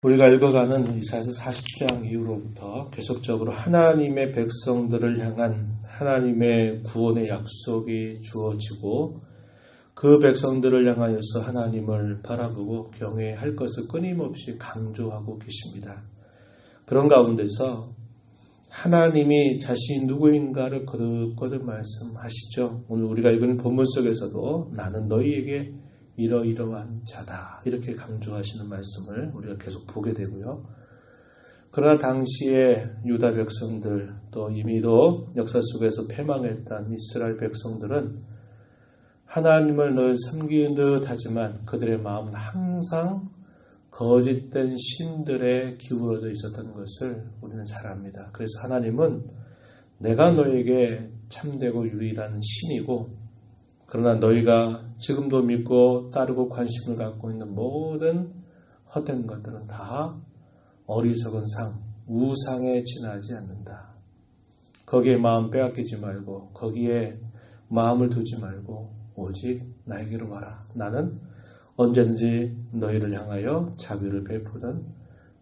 우리가 읽어가는 이사야서 40장 이후로부터 계속적으로 하나님의 백성들을 향한 하나님의 구원의 약속이 주어지고 그 백성들을 향하여서 하나님을 바라보고 경외할 것을 끊임없이 강조하고 계십니다. 그런 가운데서 하나님이 자신이 누구인가를 거듭거듭 말씀하시죠. 오늘 우리가 읽은 본문 속에서도 나는 너희에게 이러이러한 자다 이렇게 강조하시는 말씀을 우리가 계속 보게 되고요. 그러나 당시에 유다 백성들 또 이미도 역사 속에서 패망했던 이스라엘 백성들은 하나님을 늘 섬기는 듯 하지만 그들의 마음은 항상 거짓된 신들에 기울어져 있었던 것을 우리는 잘 압니다. 그래서 하나님은 내가 너에게 참되고 유일한 신이고 그러나 너희가 지금도 믿고 따르고 관심을 갖고 있는 모든 헛된 것들은 다 어리석은 상, 우상에 지나지 않는다. 거기에 마음 빼앗기지 말고 거기에 마음을 두지 말고 오직 나에게로 와라. 나는 언제든지 너희를 향하여 자비를 베푸던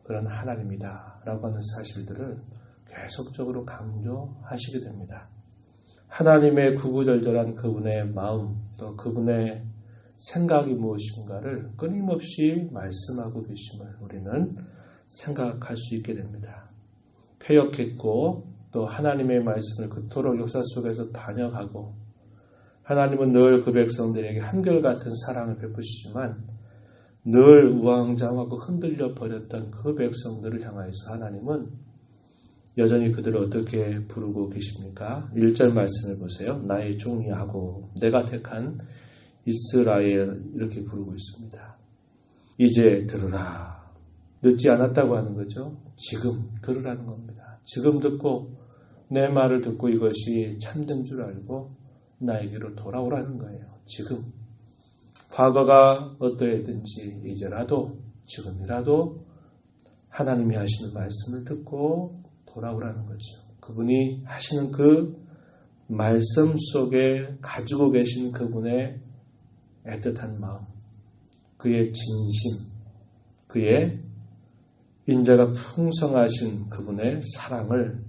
그런 하나님이다 라고 하는 사실들을 계속적으로 강조하시게 됩니다. 하나님의 구구절절한 그분의 마음 또 그분의 생각이 무엇인가를 끊임없이 말씀하고 계심을 우리는 생각할 수 있게 됩니다. 패역했고 또 하나님의 말씀을 그토록 역사 속에서 반역하고 하나님은 늘 그 백성들에게 한결같은 사랑을 베푸시지만 늘 우왕좌왕하고 흔들려 버렸던 그 백성들을 향하여서 하나님은 여전히 그들을 어떻게 부르고 계십니까? 1절 말씀을 보세요. 나의 종 야곱, 내가 택한 이스라엘 이렇게 부르고 있습니다. 이제 들으라. 늦지 않았다고 하는 거죠. 지금 들으라는 겁니다. 지금 듣고 내 말을 듣고 이것이 참된 줄 알고 나에게로 돌아오라는 거예요. 지금. 과거가 어떠했든지 이제라도 지금이라도 하나님이 하시는 말씀을 듣고 돌아오라는 거죠. 그분이 하시는 그 말씀 속에 가지고 계신 그분의 애틋한 마음, 그의 진심, 그의 인자가 풍성하신 그분의 사랑을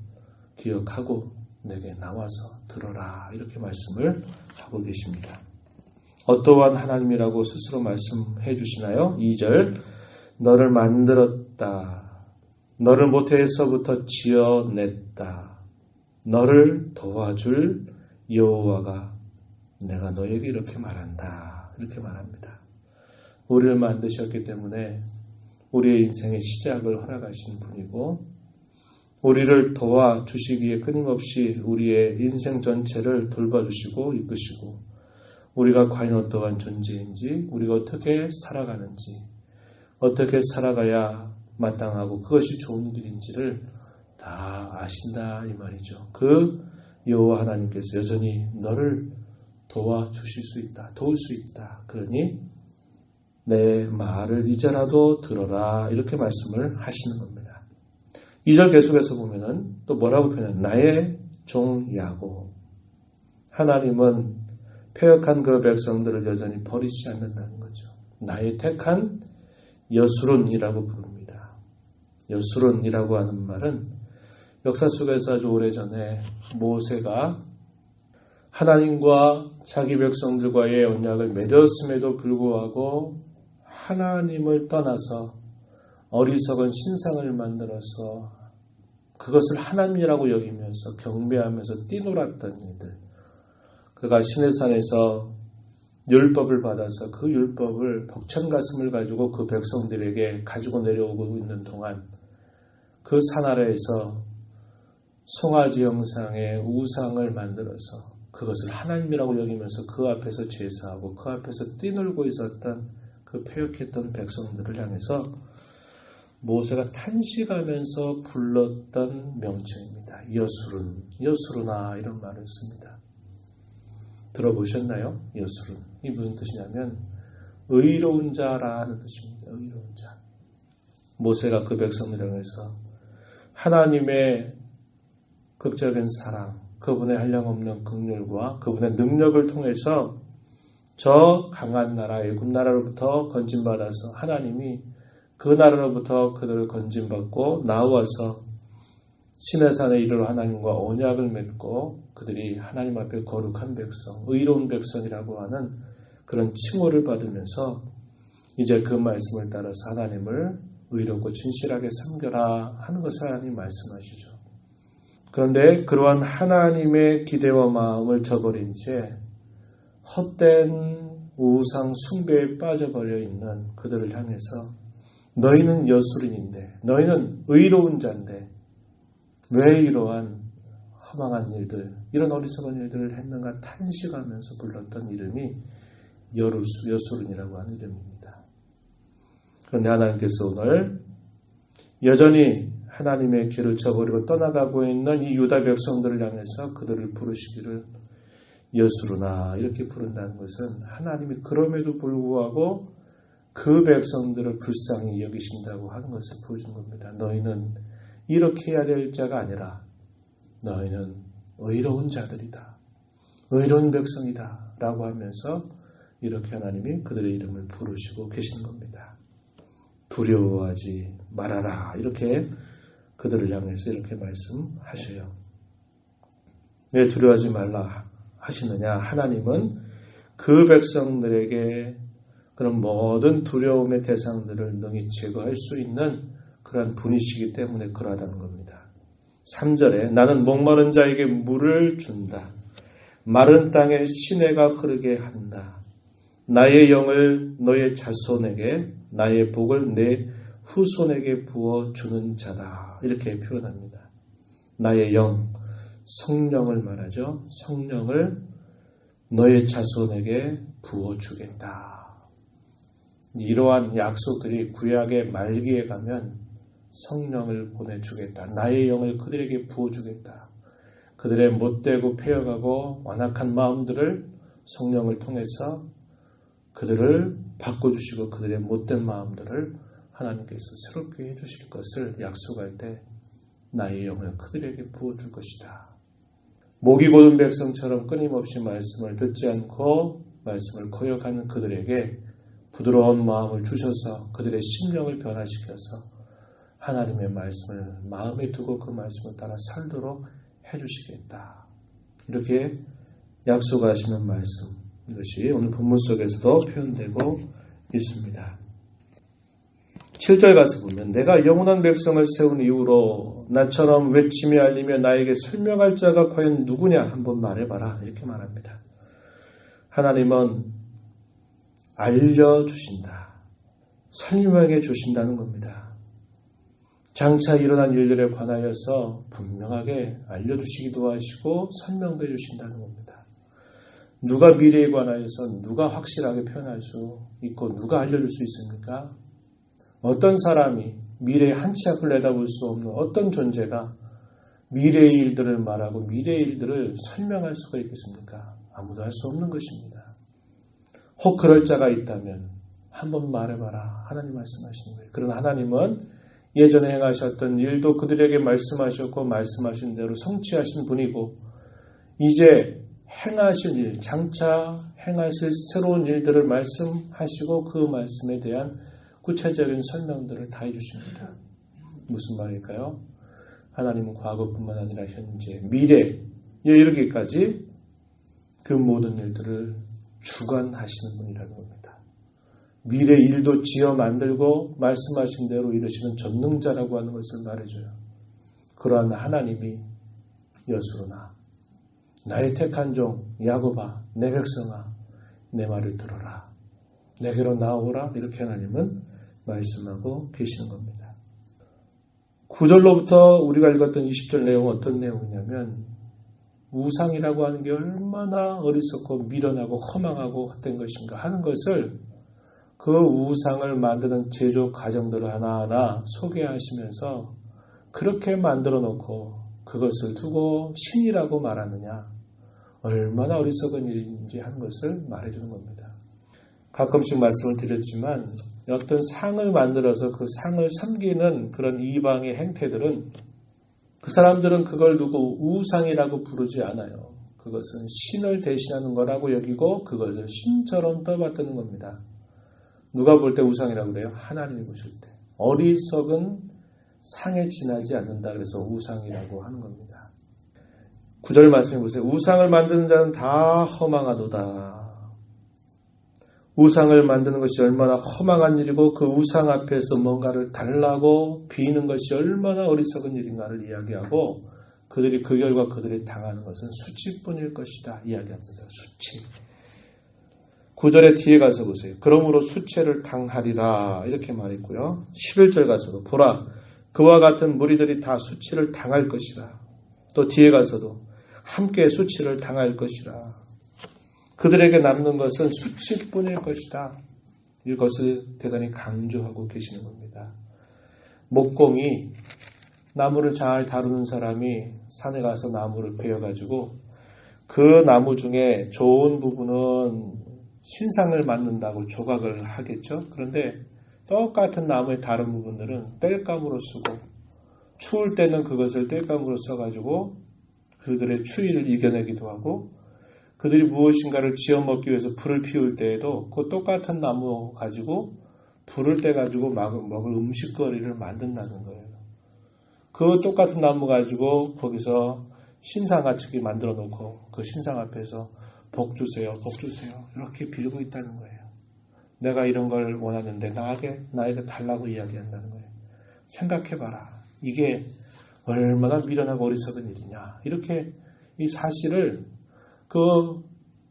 기억하고 내게 나와서 들어라 이렇게 말씀을 하고 계십니다. 어떠한 하나님이라고 스스로 말씀해 주시나요? 2절 너를 만들었다. 너를 모태에서부터 지어냈다. 너를 도와줄 여호와가 내가 너에게 이렇게 말한다. 이렇게 말합니다. 우리를 만드셨기 때문에 우리의 인생의 시작을 허락하신 분이고 우리를 도와주시기에 끊임없이 우리의 인생 전체를 돌봐주시고 이끄시고 우리가 과연 어떠한 존재인지 우리가 어떻게 살아가는지 어떻게 살아가야 마땅하고 그것이 좋은 길인지를 다 아신다 이 말이죠. 그 여호와 하나님께서 여전히 너를 도와주실 수 있다. 도울 수 있다. 그러니 내 말을 이제라도 들어라 이렇게 말씀을 하시는 겁니다. 2절 계속해서 보면은 또 뭐라고 표현해요? 나의 종 야곱. 하나님은 패역한 그 백성들을 여전히 버리지 않는다는 거죠. 나의 택한 여수론이라고 부릅니다. 여수론이라고 하는 말은 역사 속에서 아주 오래전에 모세가 하나님과 자기 백성들과의 언약을 맺었음에도 불구하고 하나님을 떠나서 어리석은 신상을 만들어서 그것을 하나님이라고 여기면서 경배하면서 뛰놀았던 이들. 그가 시내산에서 율법을 받아서 그 율법을 벅찬 가슴을 가지고 그 백성들에게 가지고 내려오고 있는 동안 그 산 아래에서 송아지 형상의 우상을 만들어서 그것을 하나님이라고 여기면서 그 앞에서 제사하고 그 앞에서 뛰놀고 있었던 그 패역했던 백성들을 향해서 모세가 탄식하면서 불렀던 명칭입니다. 여수른, 여수르나 이런 말을 씁니다. 들어보셨나요? 여수른. 이 무슨 뜻이냐면 의로운 자라는 뜻입니다. 의로운 자. 모세가 그 백성들을 향해서 하나님의 극적인 사랑, 그분의 한량없는 긍휼과 그분의 능력을 통해서 저 강한 나라, 애굽 나라로부터 건진받아서 하나님이 그 나라로부터 그들을 건짐받고 나와서 시내산에 이르러 하나님과 언약을 맺고 그들이 하나님 앞에 거룩한 백성, 의로운 백성이라고 하는 그런 칭호를 받으면서 이제 그 말씀을 따라서 하나님을 의롭고 진실하게 섬겨라 하는 것을 하나님 말씀하시죠. 그런데 그러한 하나님의 기대와 마음을 저버린 채 헛된 우상 숭배에 빠져버려 있는 그들을 향해서 너희는 여수린인데 너희는 의로운 자인데 왜 이러한 허망한 일들, 이런 어리석은 일들을 했는가 탄식하면서 불렀던 이름이 여수린이라고 하는 이름입니다. 그런데 하나님께서 오늘 여전히 하나님의 길을 저버리고 떠나가고 있는 이 유다 백성들을 향해서 그들을 부르시기를 여수르나 이렇게 부른다는 것은 하나님이 그럼에도 불구하고 그 백성들을 불쌍히 여기신다고 하는 것을 보여주는 겁니다. 너희는 이렇게 해야 될 자가 아니라 너희는 의로운 자들이다. 의로운 백성이다. 라고 하면서 이렇게 하나님이 그들의 이름을 부르시고 계시는 겁니다. 두려워하지 말아라. 이렇게 그들을 향해서 이렇게 말씀하셔요. 왜 두려워하지 말라 하시느냐? 하나님은 그 백성들에게 그런 모든 두려움의 대상들을 능히 제거할 수 있는 그러한 분이시기 때문에 그러하다는 겁니다. 3절에 나는 목마른 자에게 물을 준다. 마른 땅에 시내가 흐르게 한다. 나의 영을 너의 자손에게 나의 복을 내 후손에게 부어주는 자다. 이렇게 표현합니다. 나의 영, 성령을 말하죠. 성령을 너의 자손에게 부어주겠다. 이러한 약속들이 구약의 말기에 가면 성령을 보내주겠다. 나의 영을 그들에게 부어주겠다. 그들의 못되고 폐역하고 완악한 마음들을 성령을 통해서 그들을 바꿔주시고 그들의 못된 마음들을 하나님께서 새롭게 해주실 것을 약속할 때 나의 영을 그들에게 부어줄 것이다. 목이 고든 백성처럼 끊임없이 말씀을 듣지 않고 말씀을 거역하는 그들에게 부드러운 마음을 주셔서 그들의 심령을 변화시켜서 하나님의 말씀을 마음에 두고 그 말씀을 따라 살도록 해주시겠다. 이렇게 약속하시는 말씀, 이것이 오늘 본문 속에서도 표현되고 있습니다. 7절 가서 보면 내가 영원한 백성을 세운 이후로 나처럼 외치며 알리며 나에게 설명할 자가 과연 누구냐 한번 말해봐라. 이렇게 말합니다. 하나님은 알려주신다. 설명해 주신다는 겁니다. 장차 일어난 일들에 관하여서 분명하게 알려주시기도 하시고 설명도 해주신다는 겁니다. 누가 미래에 관하여서 누가 확실하게 표현할 수 있고 누가 알려줄 수 있습니까? 어떤 사람이 미래의 한 치 앞을 내다볼 수 없는 어떤 존재가 미래의 일들을 말하고 미래의 일들을 설명할 수가 있겠습니까? 아무도 할 수 없는 것입니다. 혹 그럴 자가 있다면 한번 말해봐라. 하나님 말씀하시는 거예요. 그러나 하나님은 예전에 행하셨던 일도 그들에게 말씀하셨고 말씀하신 대로 성취하신 분이고 이제 행하실 일, 장차 행하실 새로운 일들을 말씀하시고 그 말씀에 대한 구체적인 설명들을 다 해주십니다. 무슨 말일까요? 하나님은 과거뿐만 아니라 현재, 미래에 이르기까지 그 모든 일들을 주관하시는 분이라는 겁니다. 미래 일도 지어 만들고 말씀하신 대로 이루시는 전능자라고 하는 것을 말해줘요. 그러한 하나님이 여수로나 나의 택한 종 야곱아 내 백성아 내 말을 들어라. 내게로 나오라. 이렇게 하나님은 말씀하고 계시는 겁니다. 9절로부터 우리가 읽었던 20절 내용은 어떤 내용이냐면 우상이라고 하는 게 얼마나 어리석고 미련하고 허망하고 헛된 것인가 하는 것을 그 우상을 만드는 제조 과정들을 하나하나 소개하시면서 그렇게 만들어 놓고 그것을 두고 신이라고 말하느냐 얼마나 어리석은 일인지 하는 것을 말해주는 겁니다. 가끔씩 말씀을 드렸지만 어떤 상을 만들어서 그 상을 섬기는 그런 이방의 행태들은 그 사람들은 그걸 두고 우상이라고 부르지 않아요. 그것은 신을 대신하는 거라고 여기고 그것을 신처럼 떠받드는 겁니다. 누가 볼 때 우상이라고 그래요? 하나님이 보실 때. 어리석은 상에 지나지 않는다. 그래서 우상이라고 하는 겁니다. 9절 말씀해 보세요. 우상을 만드는 자는 다 허망하도다. 우상을 만드는 것이 얼마나 허망한 일이고 그 우상 앞에서 뭔가를 달라고 비는 것이 얼마나 어리석은 일인가를 이야기하고 그들이 그 결과 그들이 당하는 것은 수치뿐일 것이다 이야기합니다. 수치. 9절의 뒤에 가서 보세요. 그러므로 수치를 당하리라 이렇게 말했고요. 11절 가서도 보라 그와 같은 무리들이 다 수치를 당할 것이라. 또 뒤에 가서도 함께 수치를 당할 것이라. 그들에게 남는 것은 수치뿐일 것이다. 이것을 대단히 강조하고 계시는 겁니다. 목공이 나무를 잘 다루는 사람이 산에 가서 나무를 베어가지고 그 나무 중에 좋은 부분은 신상을 만든다고 조각을 하겠죠. 그런데 똑같은 나무의 다른 부분들은 땔감으로 쓰고 추울 때는 그것을 땔감으로 써가지고 그들의 추위를 이겨내기도 하고 그들이 무엇인가를 지어먹기 위해서 불을 피울 때에도 그 똑같은 나무 가지고 불을 떼가지고 먹을 음식거리를 만든다는 거예요. 그 똑같은 나무 가지고 거기서 신상 같이 만들어 놓고 그 신상 앞에서 복 주세요, 복 주세요 이렇게 빌고 있다는 거예요. 내가 이런 걸 원하는데 나에게 달라고 이야기한다는 거예요. 생각해봐라. 이게 얼마나 미련하고 어리석은 일이냐. 이렇게 이 사실을 그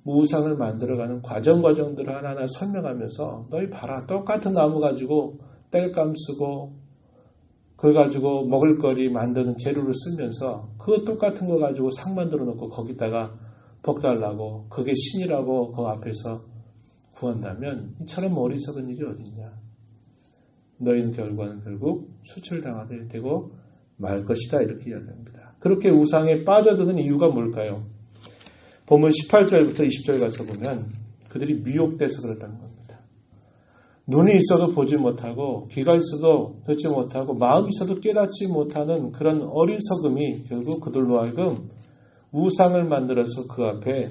우상을 만들어가는 과정들을 하나하나 설명하면서 너희 봐라. 똑같은 나무 가지고 땔감 쓰고 그걸 가지고 먹을거리 만드는 재료를 쓰면서 그 똑같은 거 가지고 상 만들어 놓고 거기다가 복 달라고 그게 신이라고 그 앞에서 구한다면 이처럼 어리석은 일이 어딨냐. 너희는 결국 수치를 당하게 되고 말 것이다 이렇게 이야기합니다. 그렇게 우상에 빠져드는 이유가 뭘까요? 본문 18절부터 20절 가서 보면 그들이 미혹돼서 그렇다는 겁니다. 눈이 있어도 보지 못하고 귀가 있어도 듣지 못하고 마음이 있어도 깨닫지 못하는 그런 어리석음이 결국 그들로 하여금 우상을 만들어서 그 앞에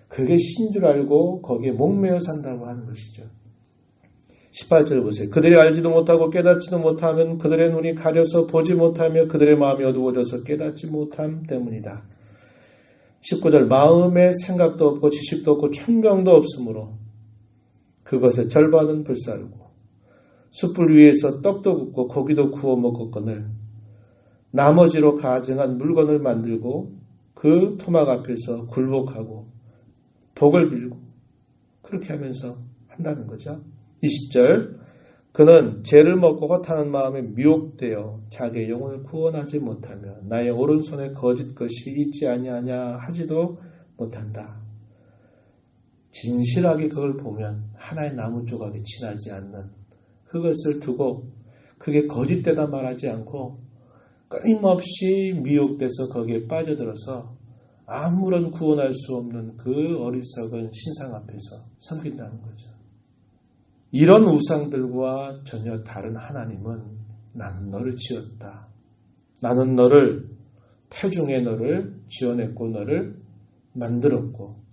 그게 신 줄 알고 거기에 목매어 산다고 하는 것이죠. 18절 보세요. 그들이 알지도 못하고 깨닫지도 못하면 그들의 눈이 가려서 보지 못하며 그들의 마음이 어두워져서 깨닫지 못함 때문이다. 19절 마음에 생각도 없고 지식도 없고 총명도 없으므로 그것의 절반은 불사르고 숯불 위에서 떡도 굽고 고기도 구워 먹었거늘 나머지로 가증한 물건을 만들고 그 토막 앞에서 굴복하고 복을 빌고 그렇게 하면서 한다는 거죠. 20절 그는 죄를 먹고 허탄한 마음에 미혹되어 자기의 영혼을 구원하지 못하며 나의 오른손에 거짓 것이 있지 아니하냐 하지도 못한다. 진실하게 그걸 보면 하나의 나무 조각이 지나지 않는 그것을 두고 그게 거짓되다 말하지 않고 끊임없이 미혹돼서 거기에 빠져들어서 아무런 구원할 수 없는 그 어리석은 신상 앞에서 섬긴다는 거죠. 이런 우상들과 전혀 다른 하나님은 나는 너를 지었다. 나는 너를 태중에 너를 지어냈고 너를 만들었고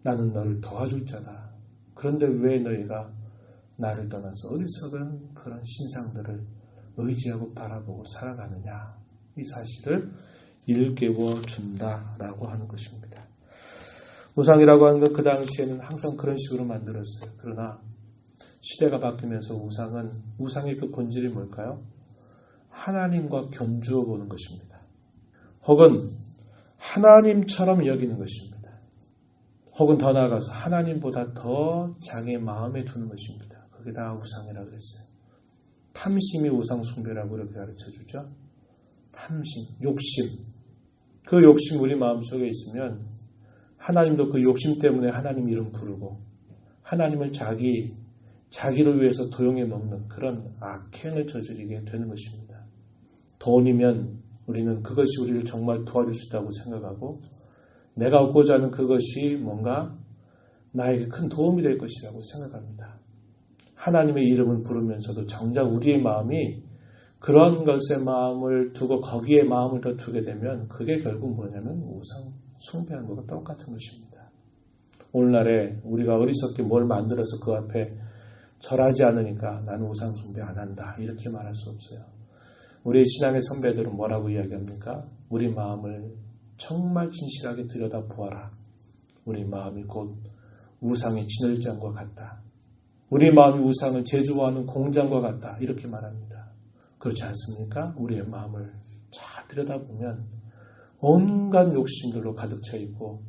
나는 너를 도와줄 자다. 그런데 왜 너희가 나를 떠나서 어리석은 그런 신상들을 의지하고 바라보고 살아가느냐. 이 사실을 일깨워 준다라고 하는 것입니다. 우상이라고 하는 것 그 당시에는 항상 그런 식으로 만들었어요. 그러나 시대가 바뀌면서 우상의 그 본질이 뭘까요? 하나님과 견주어 보는 것입니다. 혹은 하나님처럼 여기는 것입니다. 혹은 더 나아가서 하나님보다 더 자기의 마음에 두는 것입니다. 그게 다 우상이라고 그랬어요. 탐심이 우상 숭배라고 이렇게 가르쳐주죠. 탐심, 욕심. 그 욕심 우리 마음속에 있으면 하나님도 그 욕심 때문에 하나님 이름 부르고 하나님을 자기를 위해서 도용해 먹는 그런 악행을 저지르게 되는 것입니다. 돈이면 우리는 그것이 우리를 정말 도와줄 수 있다고 생각하고 내가 얻고자 하는 그것이 뭔가 나에게 큰 도움이 될 것이라고 생각합니다. 하나님의 이름을 부르면서도 정작 우리의 마음이 그런 것에 마음을 두고 거기에 마음을 더 두게 되면 그게 결국 뭐냐면 우상 숭배하는 것과 똑같은 것입니다. 오늘날에 우리가 어리석게 뭘 만들어서 그 앞에 절하지 않으니까 나는 우상 숭배 안 한다. 이렇게 말할 수 없어요. 우리 신앙의 선배들은 뭐라고 이야기합니까? 우리 마음을 정말 진실하게 들여다보아라. 우리 마음이 곧 우상의 진열장과 같다. 우리 마음이 우상을 제조하는 공장과 같다. 이렇게 말합니다. 그렇지 않습니까? 우리의 마음을 잘 들여다보면 온갖 욕심들로 가득 차 있고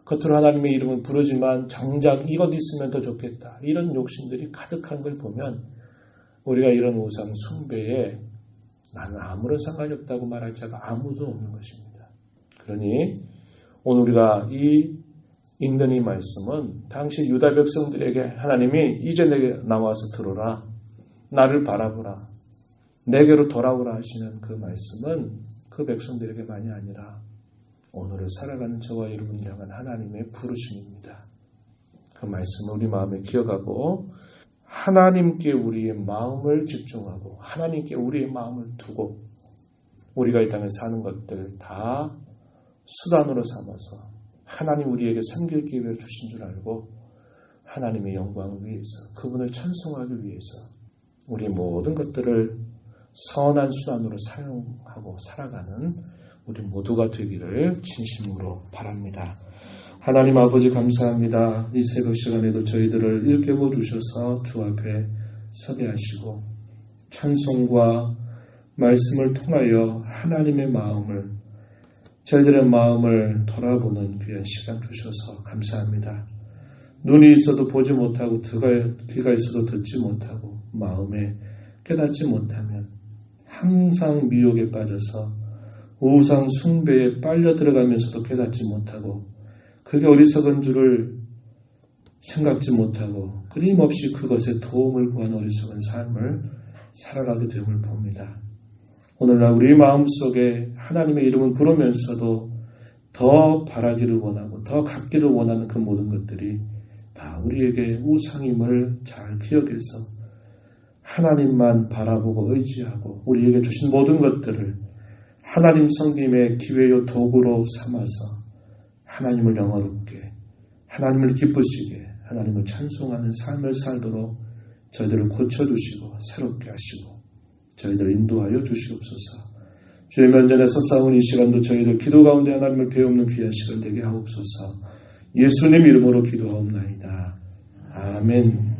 겉으로 하나님의 이름은 부르지만 정작 이것 있으면 더 좋겠다. 이런 욕심들이 가득한 걸 보면 우리가 이런 우상 숭배에 나는 아무런 상관이 없다고 말할 자가 아무도 없는 것입니다. 그러니 오늘 우리가 읽는 이 말씀은 당시 유다 백성들에게 하나님이 이제 내게 나와서 들어라. 나를 바라보라. 내게로 돌아오라 하시는 그 말씀은 그 백성들에게만이 아니라 오늘을 살아가는 저와 여러분을 향한 하나님의 부르심입니다. 그 말씀을 우리 마음에 기억하고 하나님께 우리의 마음을 집중하고 하나님께 우리의 마음을 두고 우리가 이 땅에 사는 것들 다 수단으로 삼아서 하나님 우리에게 섬길 기회를 주신 줄 알고 하나님의 영광을 위해서 그분을 찬송하기 위해서 우리 모든 것들을 선한 수단으로 사용하고 살아가는 우리 모두가 되기를 진심으로 바랍니다. 하나님 아버지 감사합니다. 이 새벽 시간에도 저희들을 일깨워 주셔서 주 앞에 서게 하시고 찬송과 말씀을 통하여 하나님의 마음을 저희들의 마음을 돌아보는 귀한 시간 주셔서 감사합니다. 눈이 있어도 보지 못하고 귀가 있어도 듣지 못하고 마음에 깨닫지 못하면 항상 미혹에 빠져서 우상 숭배에 빨려 들어가면서도 깨닫지 못하고 그게 어리석은 줄을 생각지 못하고 끊임없이 그것에 도움을 구하는 어리석은 삶을 살아가게 됨을 봅니다. 오늘날 우리 마음속에 하나님의 이름을 부르면서도 더 바라기를 원하고 더 갖기를 원하는 그 모든 것들이 다 우리에게 우상임을 잘 기억해서 하나님만 바라보고 의지하고 우리에게 주신 모든 것들을 하나님 섬김의 기회요 도구로 삼아서 하나님을 영화롭게 하나님을 기쁘시게 하나님을 찬송하는 삶을 살도록 저희들을 고쳐주시고 새롭게 하시고 저희들을 인도하여 주시옵소서. 주의 면전에서 싸운 이 시간도 저희들 기도 가운데 하나님을 배우는 귀한 시간 되게 하옵소서. 예수님 이름으로 기도하옵나이다. 아멘.